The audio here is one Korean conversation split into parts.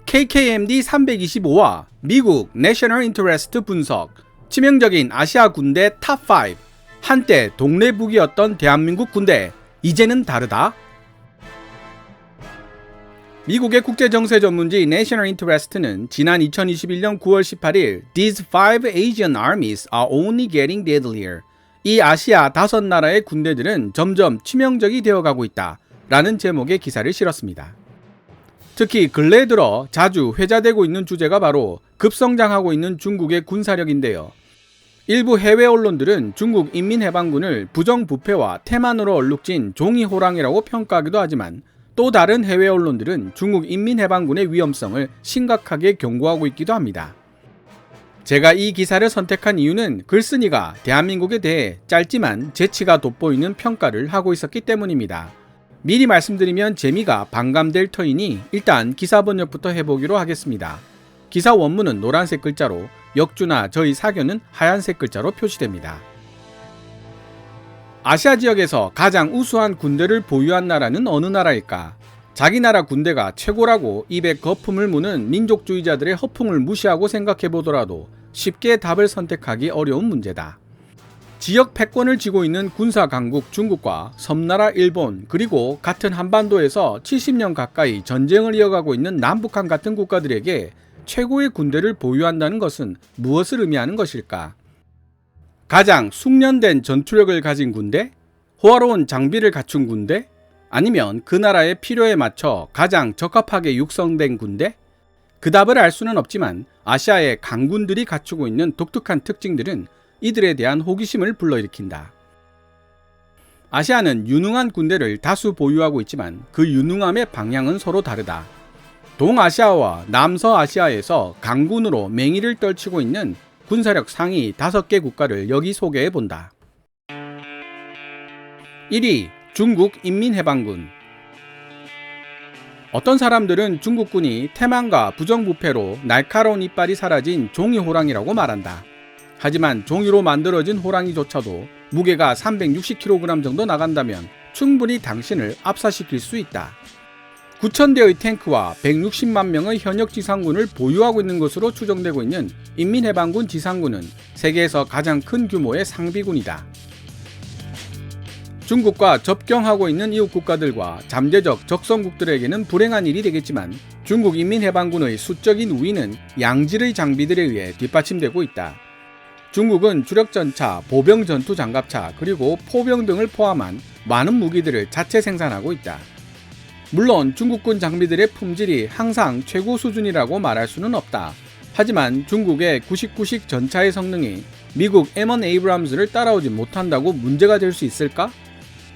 KKMD 325와 미국 내셔널 인터레스트 분석, 치명적인 아시아 군대 탑5, 한때 동네 북이었던 대한민국 군대, 이제는 다르다? 미국의 국제정세 전문지 내셔널 인터레스트는 지난 2021년 9월 18일 These 5 Asian armies are only getting deadlier. 이 아시아 5나라의 군대들은 점점 치명적이 되어가고 있다 라는 제목의 기사를 실었습니다. 특히 근래 들어 자주 회자되고 있는 주제가 바로 급성장하고 있는 중국의 군사력인데요. 일부 해외 언론들은 중국 인민해방군을 부정부패와 태만으로 얼룩진 종이호랑이라고 평가하기도 하지만 또 다른 해외 언론들은 중국 인민해방군의 위험성을 심각하게 경고하고 있기도 합니다. 제가 이 기사를 선택한 이유는 글쓴이가 대한민국에 대해 짧지만 재치가 돋보이는 평가를 하고 있었기 때문입니다. 미리 말씀드리면 재미가 반감될 터이니 일단 기사 번역부터 해보기로 하겠습니다. 기사 원문은 노란색 글자로, 역주나 저희 사견은 하얀색 글자로 표시됩니다. 아시아 지역에서 가장 우수한 군대를 보유한 나라는 어느 나라일까? 자기 나라 군대가 최고라고 입에 거품을 무는 민족주의자들의 허풍을 무시하고 생각해보더라도 쉽게 답을 선택하기 어려운 문제다. 지역 패권을 쥐고 있는 군사 강국 중국과 섬나라 일본, 그리고 같은 한반도에서 70년 가까이 전쟁을 이어가고 있는 남북한 같은 국가들에게 최고의 군대를 보유한다는 것은 무엇을 의미하는 것일까? 가장 숙련된 전투력을 가진 군대? 호화로운 장비를 갖춘 군대? 아니면 그 나라의 필요에 맞춰 가장 적합하게 육성된 군대? 그 답을 알 수는 없지만 아시아의 강군들이 갖추고 있는 독특한 특징들은 이들에 대한 호기심을 불러일으킨다. 아시아는 유능한 군대를 다수 보유하고 있지만 그 유능함의 방향은 서로 다르다. 동아시아와 남서아시아에서 강군으로 맹위를 떨치고 있는 군사력 상위 5개 국가를 여기 소개해본다. 1위 중국 인민해방군. 어떤 사람들은 중국군이 태만과 부정부패로 날카로운 이빨이 사라진 종이호랑이라고 말한다. 하지만 종이로 만들어진 호랑이조차도 무게가 360kg 정도 나간다면 충분히 당신을 압사시킬 수 있다. 9,000대의 탱크와 160만 명의 현역 지상군을 보유하고 있는 것으로 추정되고 있는 인민해방군 지상군은 세계에서 가장 큰 규모의 상비군이다. 중국과 접경하고 있는 이웃 국가들과 잠재적 적성국들에게는 불행한 일이 되겠지만 중국 인민해방군의 수적인 우위는 양질의 장비들에 의해 뒷받침되고 있다. 중국은 주력전차, 보병 전투장갑차, 그리고 포병 등을 포함한 많은 무기들을 자체 생산하고 있다. 물론 중국군 장비들의 품질이 항상 최고 수준이라고 말할 수는 없다. 하지만 중국의 99식 전차의 성능이 미국 M1 에이브람스를 따라오지 못한다고 문제가 될 수 있을까?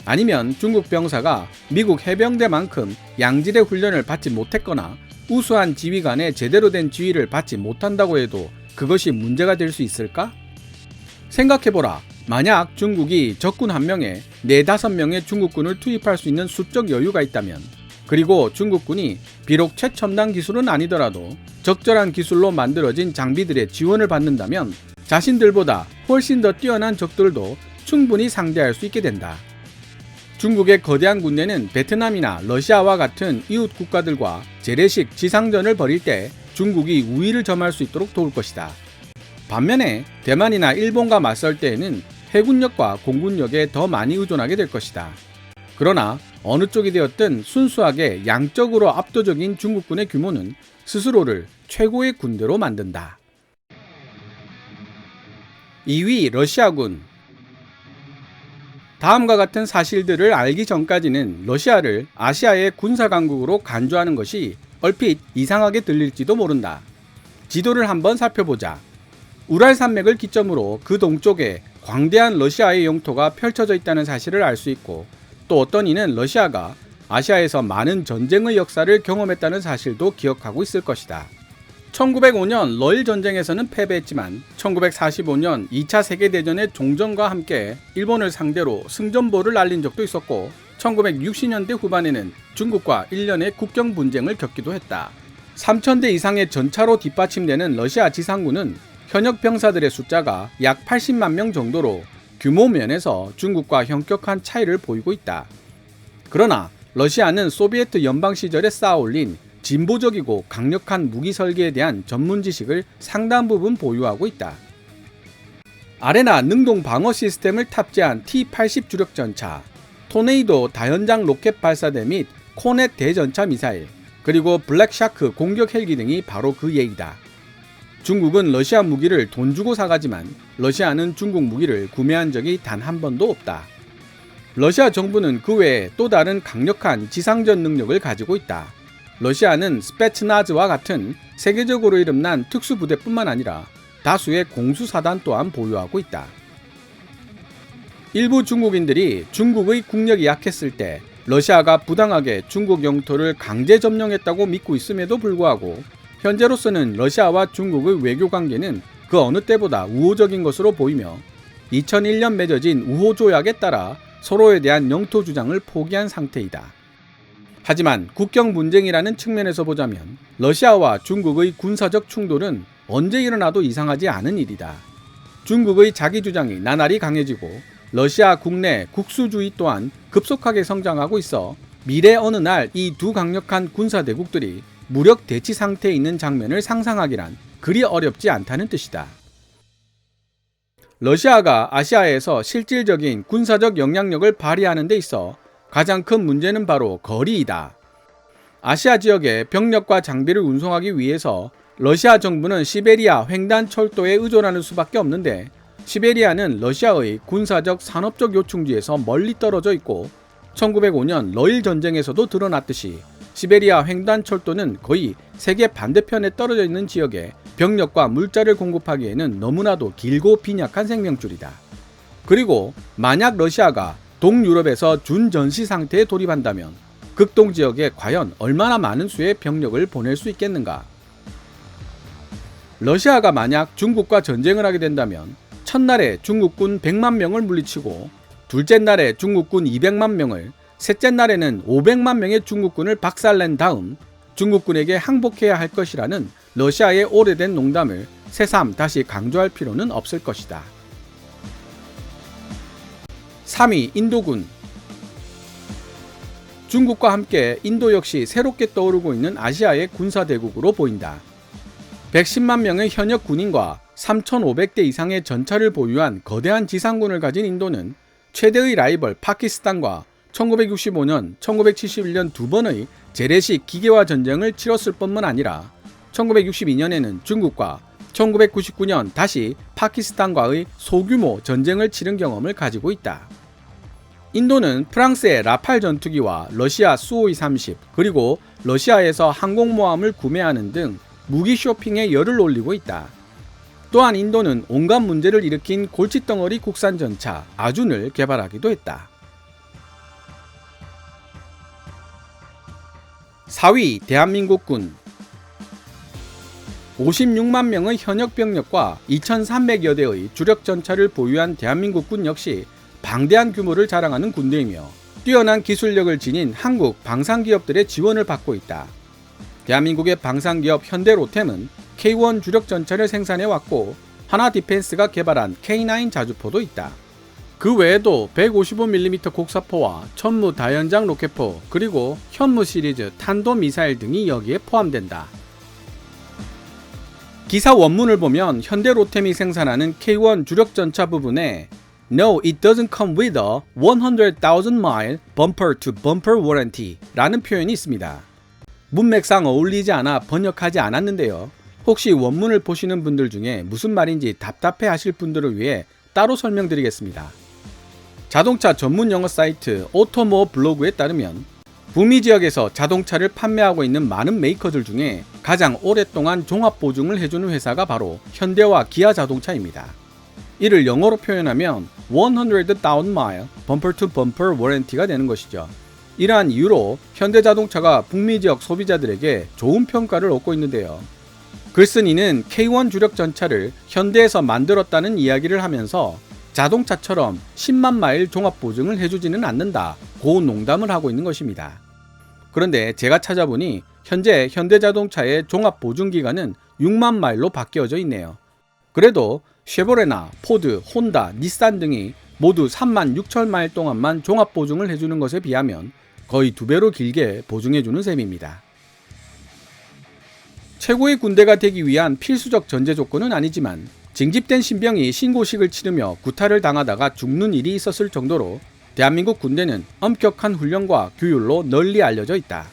아니면 중국 병사가 미국 해병대만큼 양질의 훈련을 받지 못했거나 우수한 지휘관의 제대로 된 지휘를 받지 못한다고 해도 그것이 문제가 될 수 있을까? 생각해보라. 만약 중국이 적군 1명에 4-5명의 중국군을 투입할 수 있는 수적 여유가 있다면, 그리고 중국군이 비록 최첨단 기술은 아니더라도 적절한 기술로 만들어진 장비들의 지원을 받는다면 자신들보다 훨씬 더 뛰어난 적들도 충분히 상대할 수 있게 된다. 중국의 거대한 군대는 베트남이나 러시아와 같은 이웃 국가들과 재래식 지상전을 벌일 때 중국이 우위를 점할 수 있도록 도울 것이다. 반면에 대만이나 일본과 맞설 때에는 해군력과 공군력에 더 많이 의존하게 될 것이다. 그러나 어느 쪽이 되었든 순수하게 양적으로 압도적인 중국군의 규모는 스스로를 최고의 군대로 만든다. 2위 러시아군. 다음과 같은 사실들을 알기 전까지는 러시아를 아시아의 군사강국으로 간주하는 것이 얼핏 이상하게 들릴지도 모른다. 지도를 한번 살펴보자. 우랄 산맥을 기점으로 그 동쪽에 광대한 러시아의 영토가 펼쳐져 있다는 사실을 알 수 있고, 또 어떤 이는 러시아가 아시아에서 많은 전쟁의 역사를 경험했다는 사실도 기억하고 있을 것이다. 1905년 러일 전쟁에서는 패배했지만 1945년 2차 세계대전의 종전과 함께 일본을 상대로 승전보를 날린 적도 있었고, 1960년대 후반에는 중국과 1년의 국경 분쟁을 겪기도 했다. 3,000대 이상의 전차로 뒷받침되는 러시아 지상군은 현역 병사들의 숫자가 약 80만 명 정도로 규모 면에서 중국과 현격한 차이를 보이고 있다. 그러나 러시아는 소비에트 연방 시절에 쌓아올린 진보적이고 강력한 무기 설계에 대한 전문 지식을 상당 부분 보유하고 있다. 아레나 능동 방어 시스템을 탑재한 T-80 주력 전차, 토네이도 다연장 로켓 발사대 및 코넷 대전차 미사일, 그리고 블랙샤크 공격 헬기 등이 바로 그 예이다. 중국은 러시아 무기를 돈 주고 사가지만 러시아는 중국 무기를 구매한 적이 단 한 번도 없다. 러시아 정부는 그 외에 또 다른 강력한 지상전 능력을 가지고 있다. 러시아는 스페츠나즈와 같은 세계적으로 이름난 특수부대뿐만 아니라 다수의 공수사단 또한 보유하고 있다. 일부 중국인들이 중국의 국력이 약했을 때 러시아가 부당하게 중국 영토를 강제 점령했다고 믿고 있음에도 불구하고 현재로서는 러시아와 중국의 외교 관계는 그 어느 때보다 우호적인 것으로 보이며 2001년 맺어진 우호 조약에 따라 서로에 대한 영토 주장을 포기한 상태이다. 하지만 국경 분쟁이라는 측면에서 보자면 러시아와 중국의 군사적 충돌은 언제 일어나도 이상하지 않은 일이다. 중국의 자기 주장이 나날이 강해지고 러시아 국내 국수주의 또한 급속하게 성장하고 있어 미래 어느 날 이 두 강력한 군사대국들이 무력 대치 상태에 있는 장면을 상상하기란 그리 어렵지 않다는 뜻이다. 러시아가 아시아에서 실질적인 군사적 영향력을 발휘하는 데 있어 가장 큰 문제는 바로 거리이다. 아시아 지역에 병력과 장비를 운송하기 위해서 러시아 정부는 시베리아 횡단 철도에 의존하는 수밖에 없는데 시베리아는 러시아의 군사적 산업적 요충지에서 멀리 떨어져 있고 1905년 러일 전쟁에서도 드러났듯이 시베리아 횡단 철도는 거의 세계 반대편에 떨어져 있는 지역에 병력과 물자를 공급하기에는 너무나도 길고 빈약한 생명줄이다. 그리고 만약 러시아가 동유럽에서 준전시 상태에 돌입한다면 극동 지역에 과연 얼마나 많은 수의 병력을 보낼 수 있겠는가? 러시아가 만약 중국과 전쟁을 하게 된다면 첫날에 중국군 100만 명을 물리치고 둘째 날에 중국군 200만 명을, 셋째 날에는 500만 명의 중국군을 박살낸 다음 중국군에게 항복해야 할 것이라는 러시아의 오래된 농담을 새삼 다시 강조할 필요는 없을 것이다. 3위 인도군. 중국과 함께 인도 역시 새롭게 떠오르고 있는 아시아의 군사대국으로 보인다. 110만 명의 현역 군인과 3,500대 이상의 전차를 보유한 거대한 지상군을 가진 인도는 최대의 라이벌 파키스탄과 1965년, 1971년 두 번의 재래식 기계화 전쟁을 치렀을 뿐만 아니라 1962년에는 중국과 1999년 다시 파키스탄과의 소규모 전쟁을 치른 경험을 가지고 있다. 인도는 프랑스의 라팔 전투기와 러시아 수호이-30 그리고 러시아에서 항공모함을 구매하는 등 무기 쇼핑에 열을 올리고 있다. 또한 인도는 온갖 문제를 일으킨 골칫덩어리 국산 전차 아준을 개발하기도 했다. 4위 대한민국군. 56만 명의 현역 병력과 2,300여 대의 주력 전차를 보유한 대한민국군 역시 방대한 규모를 자랑하는 군대이며 뛰어난 기술력을 지닌 한국 방산기업들의 지원을 받고 있다. 대한민국의 방산기업 현대로템은 K1 주력 전차를 생산해왔고 하나디펜스가 개발한 K9 자주포도 있다. 그 외에도 155mm 곡사포와 천무 다연장 로켓포 그리고 현무 시리즈 탄도미사일 등이 여기에 포함된다. 기사 원문을 보면 현대로템이 생산하는 K1 주력 전차 부분에 No, it doesn't come with a 100,000 mile bumper to bumper warranty 라는 표현이 있습니다. 문맥상 어울리지 않아 번역하지 않았는데요. 혹시 원문을 보시는 분들 중에 무슨 말인지 답답해 하실 분들을 위해 따로 설명드리겠습니다. 자동차 전문 영어 사이트 오토모 블로그에 따르면 북미 지역에서 자동차를 판매하고 있는 많은 메이커들 중에 가장 오랫동안 종합 보증을 해주는 회사가 바로 현대와 기아 자동차입니다. 이를 영어로 표현하면 100,000 mile bumper to bumper warranty가 되는 것이죠. 이러한 이유로 현대자동차가 북미 지역 소비자들에게 좋은 평가를 얻고 있는데요. 글쓴이는 K1 주력 전차를 현대에서 만들었다는 이야기를 하면서 자동차처럼 10만 마일 종합 보증을 해주지는 않는다 고 농담을 하고 있는 것입니다. 그런데 제가 찾아보니 현재 현대자동차의 종합 보증 기간은 6만 마일로 바뀌어져 있네요. 그래도 쉐보레나 포드, 혼다, 닛산 등이 모두 3만 6천 마일 동안만 종합 보증을 해주는 것에 비하면 거의 2배로 길게 보증해주는 셈입니다. 최고의 군대가 되기 위한 필수적 전제 조건은 아니지만 징집된 신병이 신고식을 치르며 구타를 당하다가 죽는 일이 있었을 정도로 대한민국 군대는 엄격한 훈련과 규율로 널리 알려져 있다.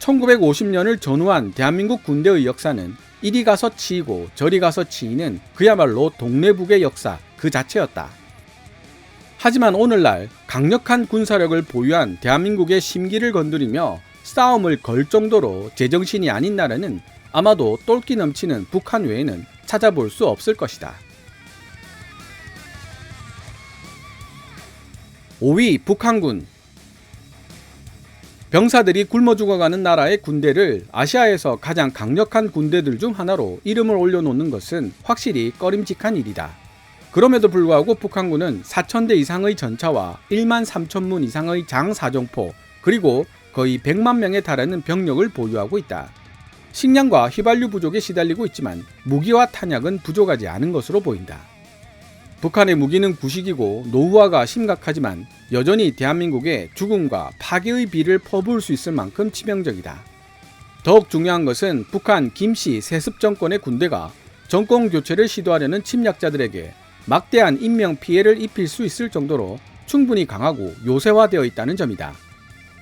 1950년을 전후한 대한민국 군대의 역사는 이리 가서 치이고 저리 가서 치이는 그야말로 동네북의 역사 그 자체였다. 하지만 오늘날 강력한 군사력을 보유한 대한민국의 심기를 건드리며 싸움을 걸 정도로 제정신이 아닌 나라는 아마도 똘끼 넘치는 북한 외에는 찾아볼 수 없을 것이다. 5위 북한군. 병사들이 굶어 죽어가는 나라의 군대를 아시아에서 가장 강력한 군대들 중 하나로 이름을 올려놓는 것은 확실히 꺼림칙한 일이다. 그럼에도 불구하고 북한군은 4,000대 이상의 전차와 1만 3천문 이상의 장사정포 그리고 거의 100만 명에 달하는 병력을 보유하고 있다. 식량과 휘발유 부족에 시달리고 있지만 무기와 탄약은 부족하지 않은 것으로 보인다. 북한의 무기는 구식이고 노후화가 심각하지만 여전히 대한민국에 죽음과 파괴의 비를 퍼부을 수 있을 만큼 치명적이다. 더욱 중요한 것은 북한 김씨 세습 정권의 군대가 정권 교체를 시도하려는 침략자들에게 막대한 인명 피해를 입힐 수 있을 정도로 충분히 강하고 요새화되어 있다는 점이다.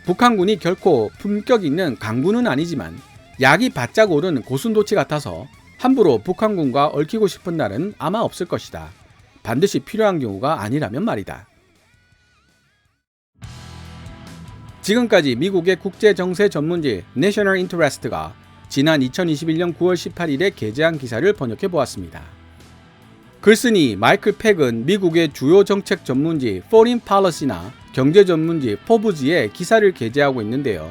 북한군이 결코 품격 있는 강군은 아니지만 약이 바짝 오른 고슴도치 같아서 함부로 북한군과 얽히고 싶은 날은 아마 없을 것이다. 반드시 필요한 경우가 아니라면 말이다. 지금까지 미국의 국제정세 전문지 National Interest가 지난 2021년 9월 18일에 게재한 기사를 번역해 보았습니다. 글쓴이 마이클 팩은 미국의 주요 정책 전문지 Foreign Policy나 경제 전문지 포브즈에 기사를 게재하고 있는데요.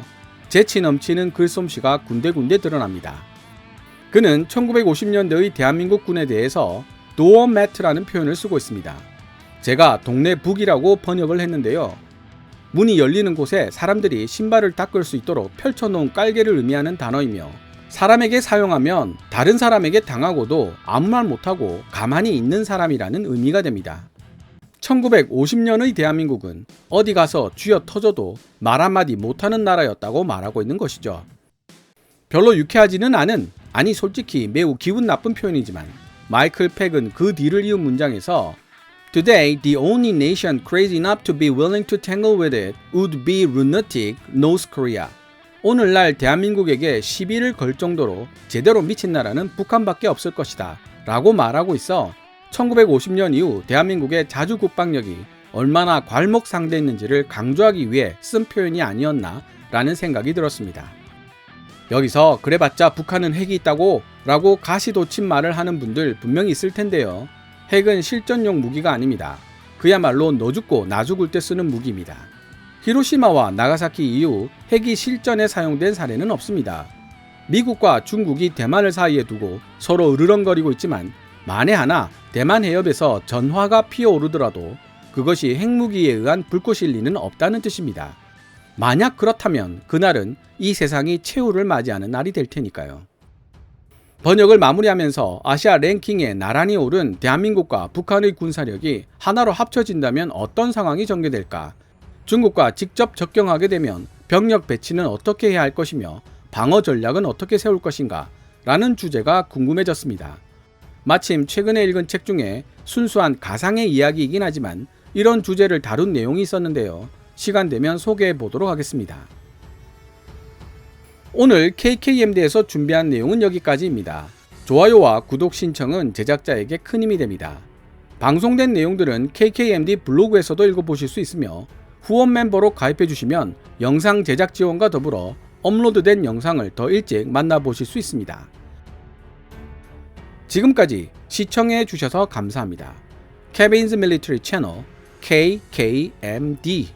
재치 넘치는 글솜씨가 군데군데 드러납니다. 그는 1950년대의 대한민국 군에 대해서 도어 매트라는 표현을 쓰고 있습니다. 제가 동네 북이라고 번역을 했는데요. 문이 열리는 곳에 사람들이 신발을 닦을 수 있도록 펼쳐놓은 깔개를 의미하는 단어이며 사람에게 사용하면 다른 사람에게 당하고도 아무 말 못하고 가만히 있는 사람이라는 의미가 됩니다. 1950년의 대한민국은 어디 가서 쥐어 터져도 말 한마디 못하는 나라였다고 말하고 있는 것이죠. 별로 유쾌하지는 않은, 아니 솔직히 매우 기분 나쁜 표현이지만 마이클 팩은 그 뒤를 이은 문장에서 Today, the only nation crazy enough to be willing to tangle with it would be lunatic North Korea. 오늘날 대한민국에게 시비를 걸 정도로 제대로 미친 나라는 북한밖에 없을 것이다 라고 말하고 있어 1950년 이후 대한민국의 자주 국방력이 얼마나 괄목상대했는지를 강조하기 위해 쓴 표현이 아니었나 라는 생각이 들었습니다. 여기서 그래봤자 북한은 핵이 있다고 라고 가시돋친 말을 하는 분들 분명히 있을 텐데요. 핵은 실전용 무기가 아닙니다. 그야말로 너 죽고 나 죽을 때 쓰는 무기입니다. 히로시마와 나가사키 이후 핵이 실전에 사용된 사례는 없습니다. 미국과 중국이 대만을 사이에 두고 서로 으르렁거리고 있지만 만에 하나 대만 해협에서 전화가 피어오르더라도 그것이 핵무기에 의한 불꽃일 리는 없다는 뜻입니다. 만약 그렇다면 그날은 이 세상이 최후를 맞이하는 날이 될 테니까요. 번역을 마무리하면서 아시아 랭킹에 나란히 오른 대한민국과 북한의 군사력이 하나로 합쳐진다면 어떤 상황이 전개될까? 중국과 직접 접경하게 되면 병력 배치는 어떻게 해야 할 것이며 방어 전략은 어떻게 세울 것인가? 라는 주제가 궁금해졌습니다. 마침 최근에 읽은 책 중에 순수한 가상의 이야기이긴 하지만 이런 주제를 다룬 내용이 있었는데요. 시간 되면 소개해 보도록 하겠습니다. 오늘 KKMD에서 준비한 내용은 여기까지입니다. 좋아요와 구독 신청은 제작자에게 큰 힘이 됩니다. 방송된 내용들은 KKMD 블로그에서도 읽어보실 수 있으며 후원 멤버로 가입해 주시면 영상 제작 지원과 더불어 업로드된 영상을 더 일찍 만나보실 수 있습니다. 지금까지 시청해 주셔서 감사합니다. Kevin's Military Channel KKMD